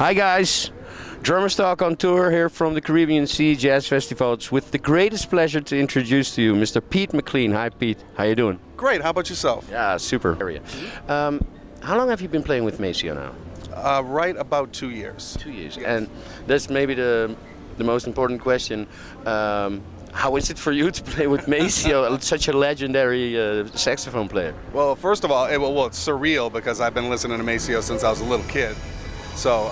Hi guys, Drummerstalk on tour here from the Caribbean Sea Jazz Festival. It's with the greatest pleasure to introduce to you Mr. Pete McLean. Hi Pete, how you doing? Great, how about yourself? Yeah, super. How long have you been playing with Maceo now? Right about 2 years. 2 years. Yes. And that's maybe the most important question. How is it for you to play with Maceo, such a legendary saxophone player? Well, first of all, it's surreal because I've been listening to Maceo since I was a little kid. So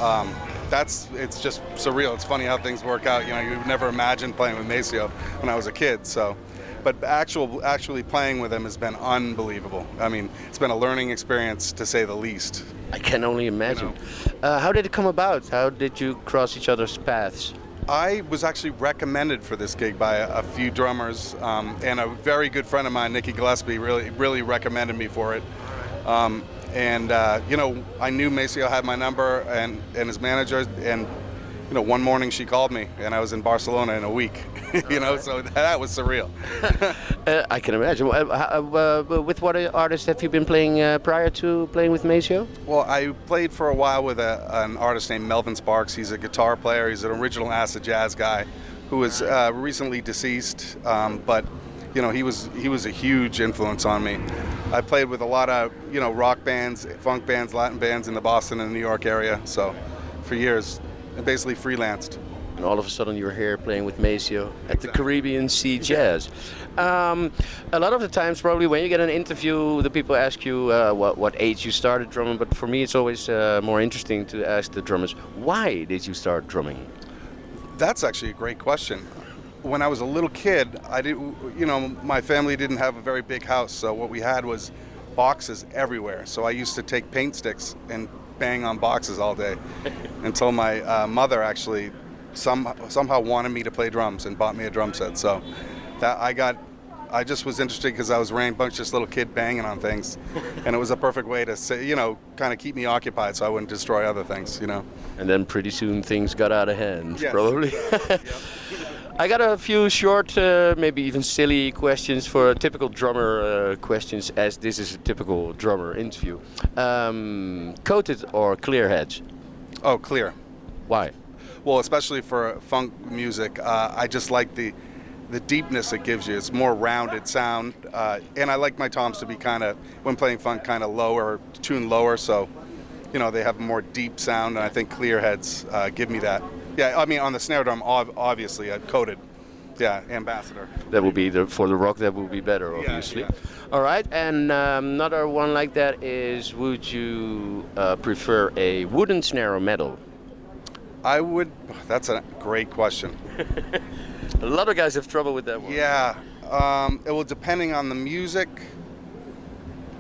it's just surreal. It's funny how things work out. You know, you would never imagine playing with Maceo when I was a kid. So, but actually playing with him has been unbelievable. I mean, it's been a learning experience to say the least. I can only imagine. How did it come about? How did you cross each other's paths? I was actually recommended for this gig by a few drummers, and a very good friend of mine, Nicky Gillespie, really recommended me for it. I knew Maceo had my number and his manager, and one morning she called me, and I was in Barcelona in a week. So that was surreal. I can imagine. With what artists have you been playing prior to playing with Maceo? Well, I played for a while with an artist named Melvin Sparks. He's a guitar player. He's an original acid jazz guy who was recently deceased, but he was a huge influence on me. I played with a lot of rock bands, funk bands, Latin bands in the Boston and New York area. So for years, I basically freelanced. And all of a sudden you're here playing with Maceo at the Caribbean Sea Jazz. A lot of the times probably when you get an interview, the people ask you what age you started drumming, but for me it's always more interesting to ask the drummers, why did you start drumming? That's actually a great question. When I was a little kid, my family didn't have a very big house, so what we had was boxes everywhere. So I used to take paint sticks and bang on boxes all day until my mother actually somehow wanted me to play drums and bought me a drum set. So I just was interested because I was rambunctious little kid banging on things, and it was a perfect way to say, kind of keep me occupied so I wouldn't destroy other things, And then pretty soon things got out of hand, yes. Probably. I got a few short, maybe even silly questions for typical drummer questions, as this is a typical drummer interview. Coated or clear heads? Oh, clear. Why? Well, especially for funk music, I just like the deepness it gives you. It's more rounded sound, and I like my toms to be kind of, when playing funk, kind of lower, tuned lower, so they have a more deep sound, and I think clear heads give me that. Yeah, I mean on the snare drum, obviously coated. Yeah, ambassador. That would be for the rock. That would be better, obviously. Yeah. All right, and another one like that is: would you prefer a wooden snare or metal? I would. That's a great question. A lot of guys have trouble with that one. Yeah. Depending on the music.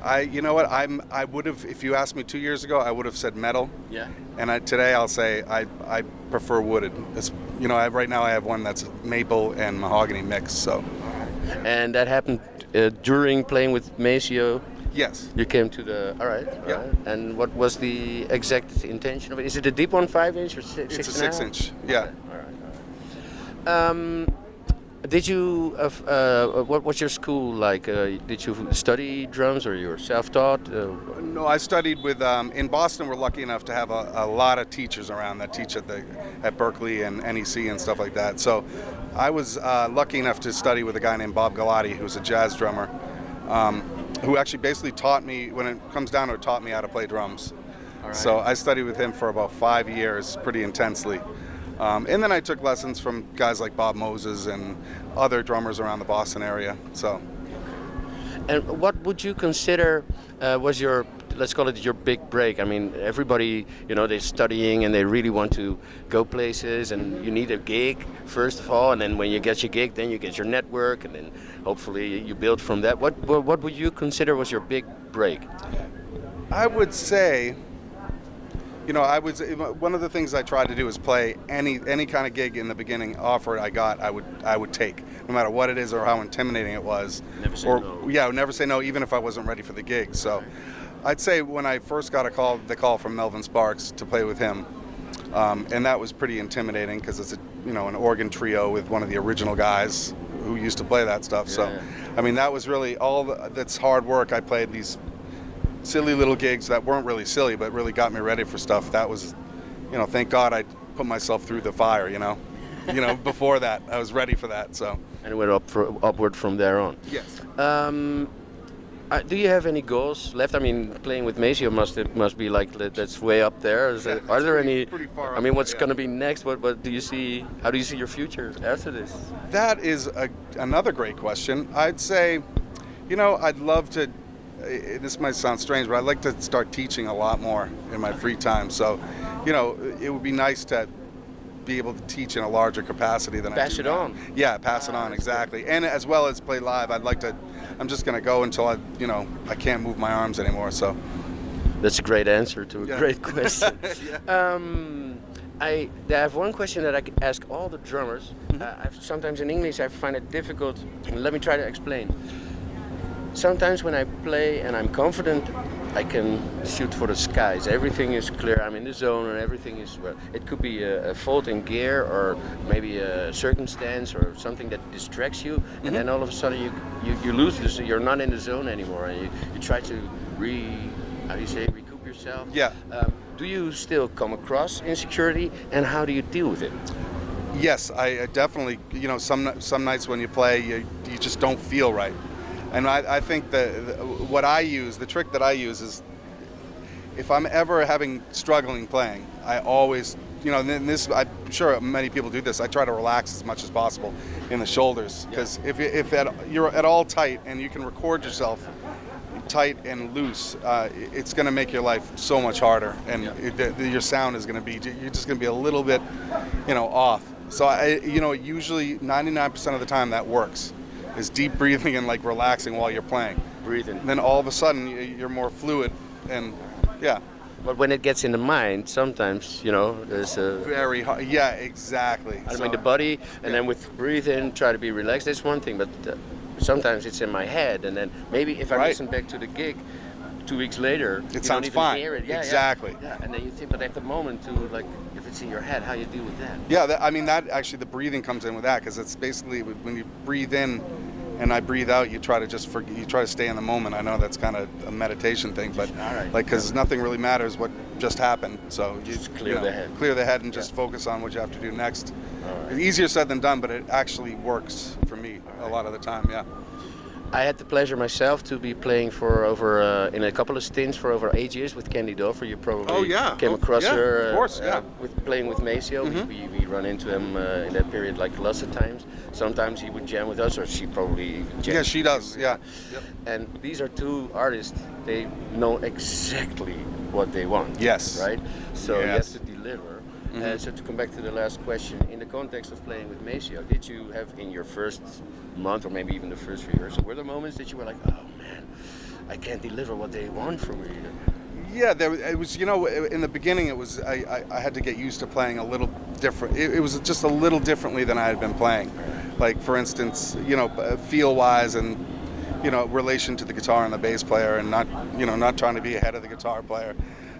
I would have, if you asked me 2 years ago, I would have said metal. Yeah. And today I'll say I prefer wooded. Right now I have one that's maple and mahogany mixed. So. And that happened during playing with Maceo. Yes. You came to the. All right. Yeah. Right. And what was the exact intention of it? Is it a deep one, 5-inch or 6? It's a 6-inch. Yeah. Okay. All right. Did you? What was your school like? Did you study drums, or you were self-taught? No, I studied with. In Boston, we're lucky enough to have a lot of teachers around that teach at Berkeley and NEC and stuff like that. So, I was lucky enough to study with a guy named Bob Galati, who's a jazz drummer, who actually basically taught me. When it comes down to it, taught me how to play drums. All right. So I studied with him for about 5 years, pretty intensely. And then I took lessons from guys like Bob Moses and other drummers around the Boston area. So. And what would you consider was your, let's call it your big break? I mean, everybody, they're studying and they really want to go places, and you need a gig first of all, and then when you get your gig, then you get your network, and then hopefully you build from that. What would you consider was your big break? I would say. One of the things I tried to do is play any kind of gig in the beginning offer I got. I would take, no matter what it is or how intimidating it was. Never say no. Yeah, I would never say no, even if I wasn't ready for the gig. So, I'd say when I first got the call from Melvin Sparks to play with him, and that was pretty intimidating because it's an organ trio with one of the original guys who used to play that stuff. Yeah. So, I mean, that was really that's hard work. I played these silly little gigs that weren't really silly, but really got me ready for stuff. That was thank God I put myself through the fire. Before that I was ready for that. So. And it went upward from there on. Yes. Do you have any goals left? I mean, playing with Maceo must be like that's way up there. Are there any? Pretty far I mean, up, what's yeah. going to be next? What do you see? How do you see your future after this? That is another great question. I'd say, I'd love to. This might sound strange, but I'd like to start teaching a lot more in my free time. So, it would be nice to be able to teach in a larger capacity than I do Pass it now. on. Yeah, pass it on, exactly. And as well as play live, I'd like to. I'm just going to go until I can't move my arms anymore. So. That's a great answer to a great question. Yeah. I have one question that I ask all the drummers. Sometimes in English I find it difficult. Let me try to explain. Sometimes when I play and I'm confident, I can shoot for the skies. Everything is clear. I'm in the zone and everything is well. It could be a fault in gear or maybe a circumstance or something that distracts you, and then all of a sudden you lose this. You're not in the zone anymore, and you try to recoup yourself. Yeah. Do you still come across insecurity, and how do you deal with it? Yes, I definitely. Some nights when you play, you just don't feel right. And I think the trick that I use is, if I'm ever struggling playing, I always, and this, I'm sure many people do this, I try to relax as much as possible in the shoulders. Because if you're at all tight and you can record yourself tight and loose, it's going to make your life so much harder. And your sound is going to be, you're just going to be a little bit, off. So, usually 99% of the time that works. Is deep breathing and like relaxing while you're playing. Breathing. And then all of a sudden you're more fluid, and yeah. But when it gets in the mind, sometimes there's a Very hard. Yeah, exactly. I mean the body, and then with breathing, try to be relaxed. That's one thing, but sometimes it's in my head, and then maybe if I listen back to the gig 2 weeks later, it you sounds don't even fine. hear it. Yeah, exactly. Yeah. And then you think, but at the moment, too, like if it's in your head, how you deal with that? Yeah, that actually the breathing comes in with that, because it's basically when you breathe in and I breathe out, you try to stay in the moment. I know that's kind of a meditation thing, but because nothing really matters what just happened. So you just clear the head. Clear the head and just focus on what you have to do next. It's easier said than done, but it actually works for me a lot of the time. Yeah. I had the pleasure myself to be playing for in a couple of stints for over 8 years with Candy Doffer. You probably came across her. Of course, with playing with Maceo. We run into him in that period like lots of times. Sometimes he would jam with us, or she probably jams. Yeah, she does. Yeah. Yep. And these are two artists. They know exactly what they want. Yes. Right. So he has to deliver. So to come back to the last question, in the context of playing with Maceo, did you have in your first month or maybe even the first rehearsal, were there moments that you were like, oh man, I can't deliver what they want from me? Yeah, it was, in the beginning it was, I had to get used to playing a little different. It was just a little differently than I had been playing. Like, for instance, feel-wise and, relation to the guitar and the bass player, and not trying to be ahead of the guitar player.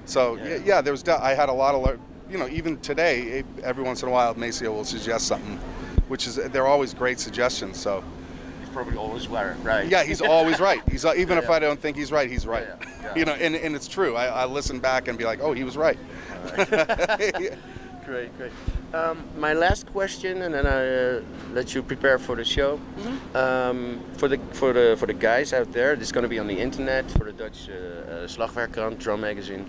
So, I had a lot of, even today, every once in a while, Maceo will suggest something, they're always great suggestions. So he's probably always right. Yeah, he's always right. He's even if I don't think he's right, he's right. And it's true. I listen back and be like, oh, he was right. Great. My last question, and then I let you prepare for the show. For the guys out there, this is going to be on the internet for the Dutch Slagwerkkrant drum magazine.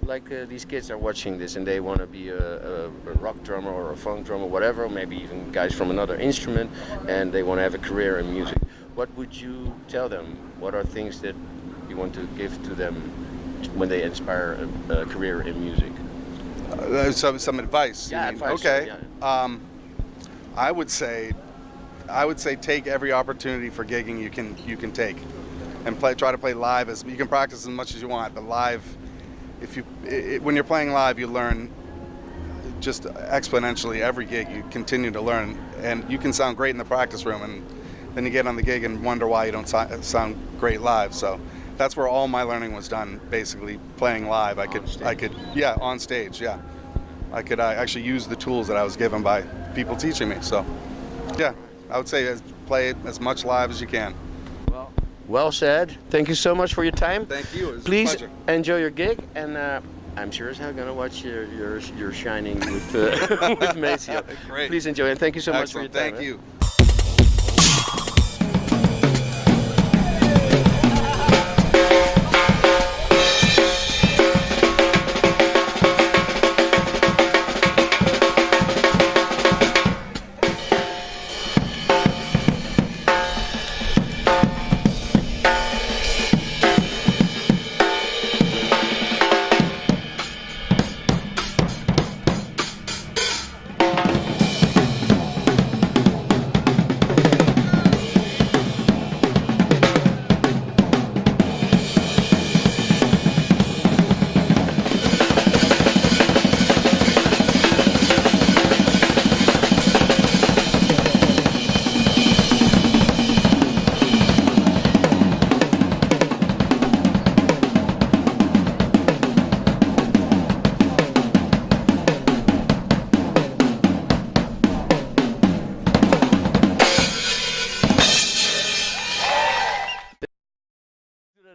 Like these kids are watching this and they want to be a rock drummer or a funk drummer, whatever, or maybe even guys from another instrument, and they want to have a career in music. What would you tell them? What are things that you want to give to them when they aspire a career in music? Some advice. Yeah, advice. Okay. I would say take every opportunity for gigging you can take, and try to play live you can practice as much as you want, but live. When you're playing live, you learn just exponentially. Every gig, you continue to learn, and you can sound great in the practice room, and then you get on the gig and wonder why you don't sound great live. So that's where all my learning was done, basically playing live. I could, on stage, yeah. I could actually use the tools that I was given by people teaching me. So, yeah, I would say play as much live as you can. Well said. Thank you so much for your time. Thank you. It was Please a pleasure. enjoy your gig, and I'm sure as hell gonna watch your shining with with Maceo. Great. Please enjoy, and thank you so much for your Excellent. time. Thank you.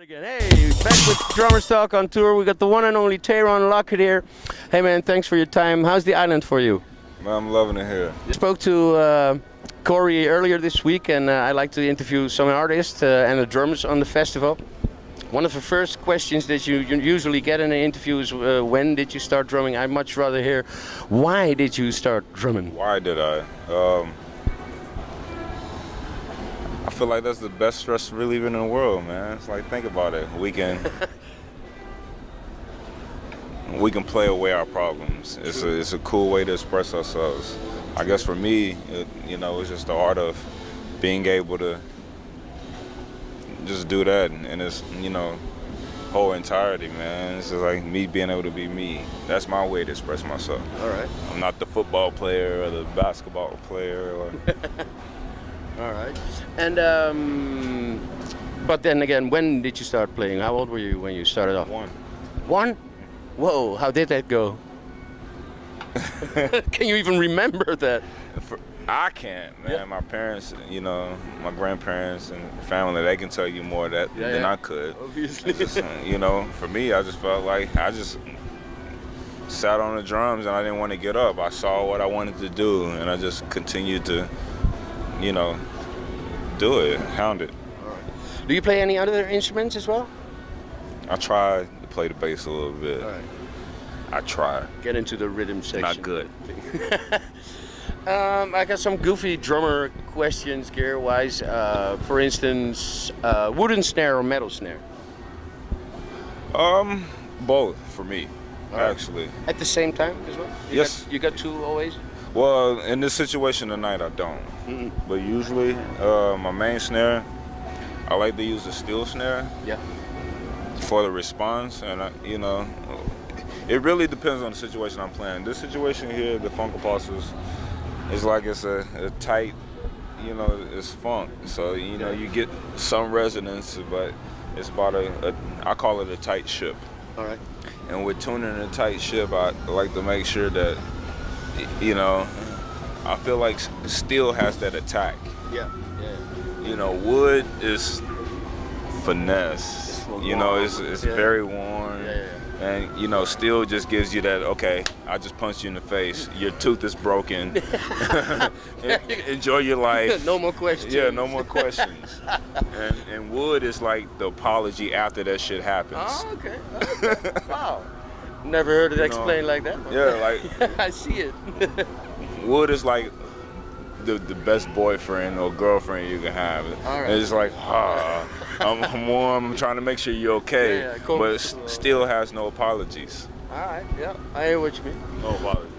Again. Hey, back with Drummerstalk on tour. We got the one and only TaRon Lockett here. Hey man, thanks for your time. How's the island for you? Man, I'm loving it here. I spoke to Cory earlier this week, and I like to interview some artists and the drummers on the festival. One of the first questions that you usually get in an interview is when did you start drumming? I'd much rather hear why did you start drumming? Why did I? I feel like that's the best stress reliever in the world, man. It's like, think about it. We can play away our problems. It's a cool way to express ourselves. I guess for me, it's just the art of being able to just do that in its, whole entirety, man. It's just like me being able to be me. That's my way to express myself. All right. I'm not the football player or the basketball player or. All right. And but then again, when did you start playing? How old were you when you started off? One? Whoa, how did that go? Can you even remember that? I can't, man. Yeah. My parents, my grandparents and family, they can tell you more than I could. Obviously. Just, for me, I just felt like I just sat on the drums and I didn't want to get up. I saw what I wanted to do and I just continued to, do it, hound it. All right. Do you play any other instruments as well? I tried to play the bass a little bit. All right. I tried. Get into the rhythm section. Not good. I got some goofy drummer questions gear-wise. For instance, wooden snare or metal snare? Both for me, right. actually. At the same time as well? Yes. You got two always? Well, in this situation tonight, I don't. Mm-mm. But usually, my main snare, I like to use the steel snare. Yeah. For the response, and it really depends on the situation I'm playing. This situation here, the funk pulses, is like it's a tight, it's funk. So you get some resonance, but it's about I call it a tight ship. All right. And with tuning a tight ship, I like to make sure that, I feel like steel has that attack. Yeah. Wood is finesse. It's very warm. Yeah. And steel just gives you that, okay, I just punched you in the face. Your tooth is broken. Enjoy your life. No more questions. Yeah, no more questions. and wood is like the apology after that shit happens. Oh, okay. Wow. Never heard it explained like that. Yeah, like I see it. wood is like the best boyfriend or girlfriend you can have. All right. It's like, I'm warm, I'm trying to make sure you're okay. Yeah, but still has no apologies. All right, yeah, I hear what you mean. No apologies.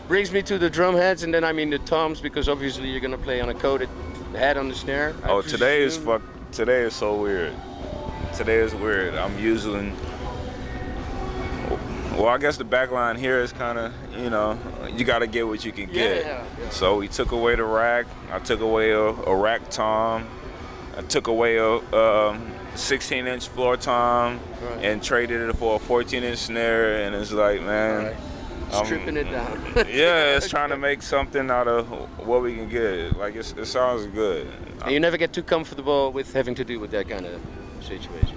Brings me to the drum heads, and then I mean the toms, because obviously you're gonna play on a coated head on the snare. Today is so weird. Today is weird. I'm using, well, I guess the back line here is kind of, you got to get what you can get. Yeah. So we took away the rack. I took away a rack tom. I took away a 16-inch floor tom, right. and traded it for a 14-inch snare. And it's like, man, right. Stripping it down. Yeah, it's trying to make something out of what we can get. Like it sounds good. And you never get too comfortable with having to do with that kind of situation.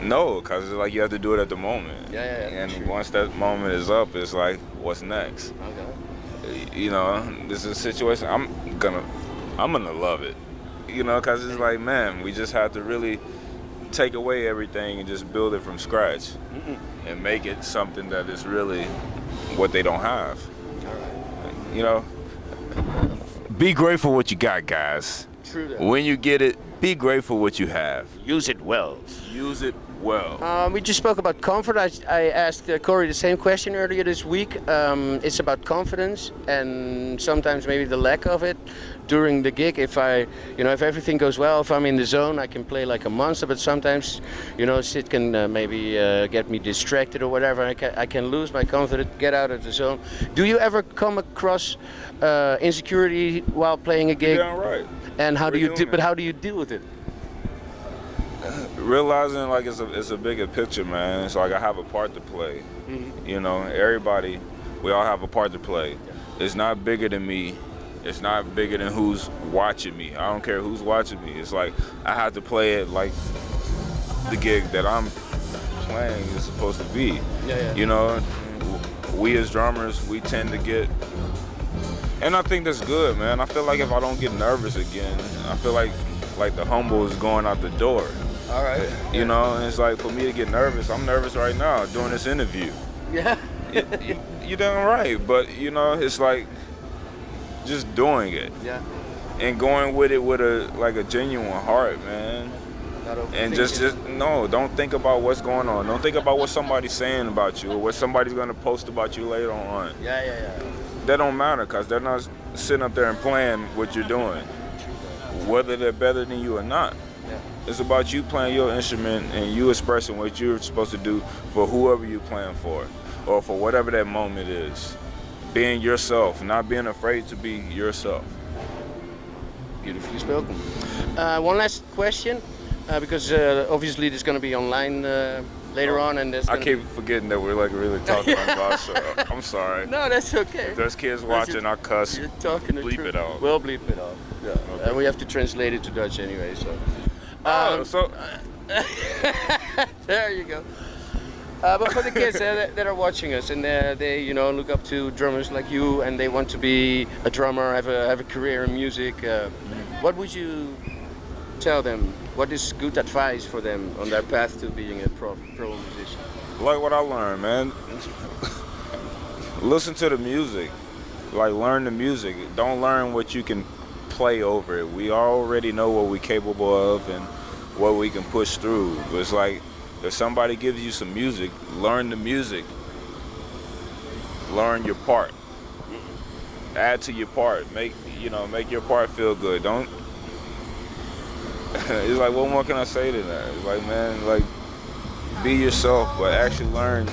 No, because like you have to do it at the moment. Yeah. And Sure. once that moment is up, it's like, what's next? Okay. You know, this is a situation I'm gonna love it. You know, because it's like, man, we just have to really take away everything and just build it from scratch and make it something that is really what they don't have. All right. You know, be grateful what you got, guys. True that. When you get it, be grateful what you have. Use it well. Use it well. We just spoke about comfort. I asked Cory the same question earlier this week. It's about confidence and sometimes maybe the lack of it during the gig. If if everything goes well, if I'm in the zone, I can play like a monster. But sometimes, it can maybe get me distracted or whatever. I can lose my confidence, get out of the zone. Do you ever come across insecurity while playing a gig? Yeah, right. And how do you deal with it? Realizing like it's a bigger picture, man. It's like I have a part to play. You know, everybody, we all have a part to play. It's not bigger than me. It's not bigger than who's watching me. I don't care who's watching me. It's like I have to play it like the gig that I'm playing is supposed to be. Yeah. You know, we as drummers, we tend to get, and I think that's good, man. I feel like if I don't get nervous again, I feel like the humble is going out the door. All right. You know, and it's like for me to get nervous, I'm nervous right now doing this interview. Yeah. You're damn right, but it's like just doing it. Yeah. And going with it with a genuine heart, man. And just don't think about what's going on. Don't think about what somebody's saying about you or what somebody's gonna post about you later on. Yeah. That don't matter because they're not sitting up there and playing what you're doing, whether they're better than you or not. Yeah. It's about you playing your instrument and you expressing what you're supposed to do for whoever you're playing for or for whatever that moment is. Being yourself, not being afraid to be yourself. Beautifully spoken. One last question, because obviously there's going to be online later on, and I keep forgetting that we're like really talking about, so I'm sorry. No, that's okay. If there's kids watching, I cuss. You're talking the bleep truth. it out. We'll bleep it out. Yeah. Okay. And we have to translate it to Dutch anyway, so. So There you go. But for the kids that are watching us and they look up to drummers like you and they want to be a drummer, have a career in music, what would you tell them? What is good advice for them on their path to being a pro musician? like what I learned, man. Listen to the music. Like learn the music. Don't learn what you can play over it. We already know what we're capable of and what we can push through. But it's like if somebody gives you some music, learn the music. Learn your part. Add to your part. Make your part feel good. Don't. It's like, what more can I say to that? It's like, man, like, be yourself, but actually learn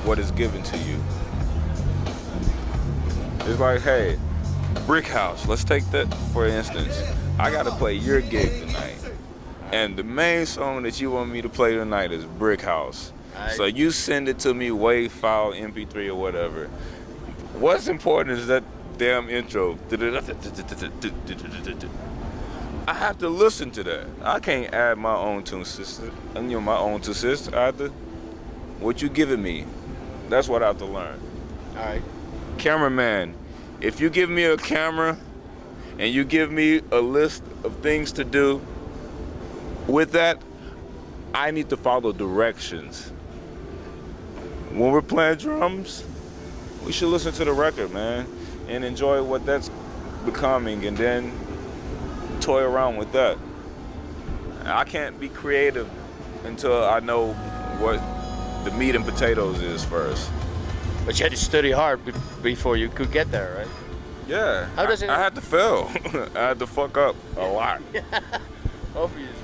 what is given to you. It's like, hey, Brick House. Let's take that for instance. I gotta play your gig tonight, and the main song that you want me to play tonight is Brick House. So you send it to me, WAV file, MP3 or whatever. What's important is that damn intro. I have to listen to that. I can't add my own tune system. My own two sisters. I have to. What you giving me? That's what I have to learn. All right. Cameraman, if you give me a camera and you give me a list of things to do, with that, I need to follow directions. When we're playing drums, we should listen to the record, man, and enjoy what that's becoming, and then toy around with that. I can't be creative until I know what the meat and potatoes is first. But you had to study hard before you could get there, right? Yeah. How does it? I had to fail. I had to fuck up a lot. Obviously.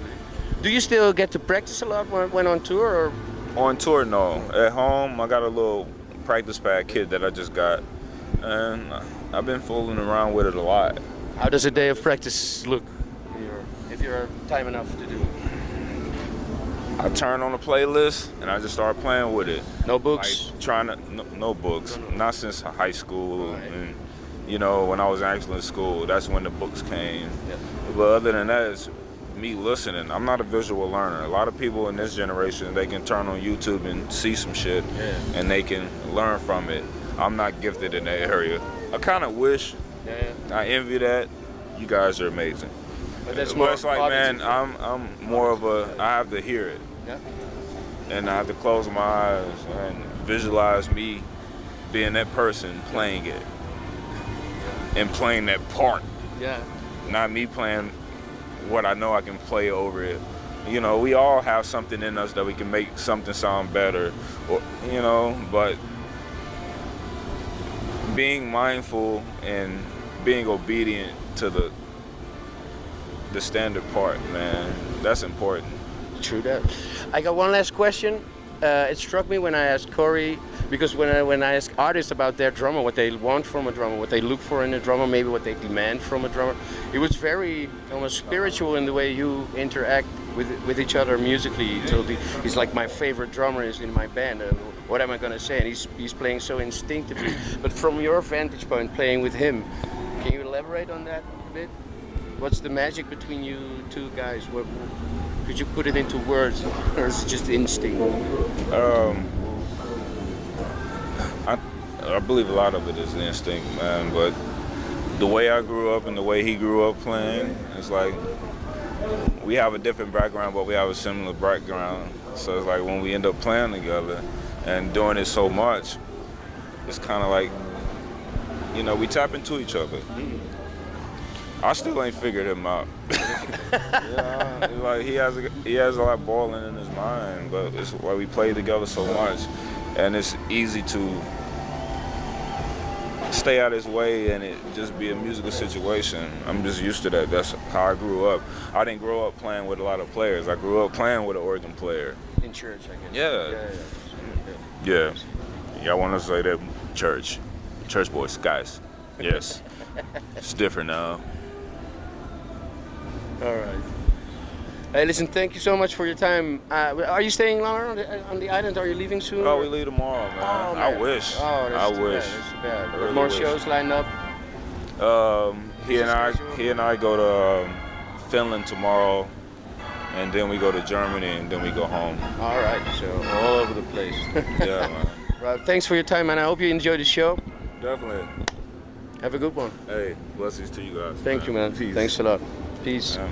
Do you still get to practice a lot when on tour, or? On tour, no. At home, I got a little practice pad kit that I just got, and I've been fooling around with it a lot. How does a day of practice look? If you're time enough to do it? I turn on a playlist and I just start playing with it. No books? Like trying to, no books. No. Not since high school. Right. And, when I was actually in school, that's when the books came. Yeah. But other than that, it's me listening. I'm not a visual learner. A lot of people in this generation, they can turn on YouTube and see some shit, and they can learn from it. I'm not gifted in that area. I kind of wish. I envy that. You guys are amazing. But that's more. It's like, man, I'm more of a. I have to hear it, and I have to close my eyes and visualize me being that person playing it and playing that part. Yeah. Not me playing what I know I can play over it. You know, we all have something in us that we can make something sound better, or you know, but being mindful and being obedient to the standard part, man, that's important. True that. I got one last question. It struck me when I asked Cory, because when I ask artists about their drummer, what they want from a drummer, what they look for in a drummer, maybe what they demand from a drummer, it was very almost spiritual in the way you interact with each other musically. He told me, he's like my favorite drummer is in my band. What am I going to say? And he's playing so instinctively. But from your vantage point, playing with him, can you elaborate on that a bit? What's the magic between you two guys? Could you put it into words, or is it just instinct? I believe a lot of it is instinct, man, but the way I grew up and the way he grew up playing, it's like we have a different background, but we have a similar background. So it's like when we end up playing together and doing it so much, it's kind of like, you know, we tap into each other. I still ain't figured him out. Yeah, like he has a lot boiling in his mind, but it's why we play together so much, and it's easy to stay out his way and it just be a musical situation. I'm just used to that. That's how I grew up. I didn't grow up playing with a lot of players. I grew up playing with an organ player. In church, I guess. Yeah. Y'all want to say that? Church boys, guys. Yes. It's different now. All right. Hey, listen, thank you so much for your time. Are you staying longer on the island? Are you leaving soon? Oh, we leave tomorrow, man. Oh, man. I wish. Oh, that's I wish. That's too bad. I really More wish. shows lined up? He and I go to Finland tomorrow, and then we go to Germany, and then we go home. All right, so all over the place. Yeah, man. Right, thanks for your time, man. I hope you enjoyed the show. Definitely. Have a good one. Hey, blessings to you guys. Thank you, man. Peace. Thanks a lot. Peace. Yeah.